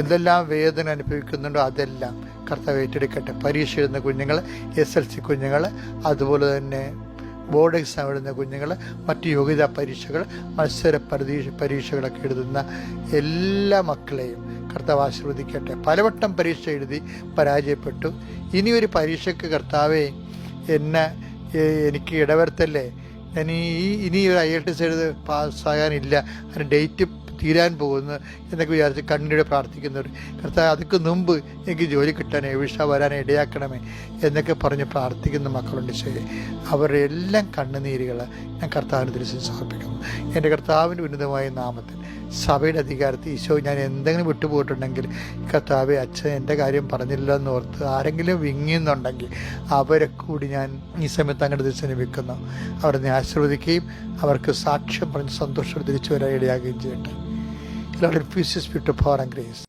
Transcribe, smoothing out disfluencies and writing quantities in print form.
എന്തെല്ലാം വേദന അനുഭവിക്കുന്നുണ്ടോ അതെല്ലാം കർത്താവ് ഏറ്റെടുക്കട്ടെ. പരീക്ഷ എഴുതുന്ന കുഞ്ഞുങ്ങൾ, SLC കുഞ്ഞുങ്ങൾ, അതുപോലെ തന്നെ ബോർഡ് എക്സാം എഴുതുന്ന കുഞ്ഞുങ്ങൾ, മറ്റ് യോഗ്യതാ പരീക്ഷകൾ, മത്സര പരീക്ഷകളൊക്കെ എഴുതുന്ന എല്ലാ മക്കളെയും കർത്താവ് ആശീർവദിക്കട്ടെ. പലവട്ടം പരീക്ഷ എഴുതി പരാജയപ്പെട്ടു. ഇനിയൊരു പരീക്ഷയ്ക്ക് കർത്താവെ എനിക്ക് ഇടവരുത്തല്ലേ, ഞാൻ ഇനി ഒരു IELTS എഴുതി പാസ്സാകാനില്ല, അതിന് ഡേറ്റ് തീരാൻ പോകുന്നു എന്നൊക്കെ വിചാരിച്ച് കണ്ണീരോടെ പ്രാർത്ഥിക്കുന്നവർ, കർത്താവ് അതൊക്കെ മുമ്പ് എനിക്ക് ജോലി കിട്ടാനേ, വിഷ വരാനേ ഇടയാക്കണമേ എന്നൊക്കെ പറഞ്ഞ് പ്രാർത്ഥിക്കുന്ന മക്കളുണ്ട്. ശരി, അവരുടെ എല്ലാം കണ്ണുനീരുകൾ ഞാൻ കർത്താവിന് തിരിച്ച് സമർപ്പിക്കുന്നു. എൻ്റെ കർത്താവിൻ്റെ ഉന്നതമായ നാമത്തിൽ സഭയുടെ അധികാരത്തിൽ ഈശോ, ഞാൻ എന്തെങ്കിലും വിട്ടുപോയിട്ടുണ്ടെങ്കിൽ കർത്താവെ, അച്ഛൻ എൻ്റെ കാര്യം പറഞ്ഞില്ല എന്നോർത്ത് ആരെങ്കിലും വിങ്ങിയെന്നുണ്ടെങ്കിൽ അവരെ കൂടി ഞാൻ ഈ സമയത്ത് അങ്ങോട്ട് തിരിച്ചനുഭവിക്കുന്നു. അവരെ ആശീർവദിക്കുകയും അവർക്ക് സാക്ഷ്യം പറഞ്ഞ് സന്തോഷം തിരിച്ചു വരാൻ ഇടയാകുകയും ചെയ്യട്ടെ. Lord, infuse your spirit of power and grace.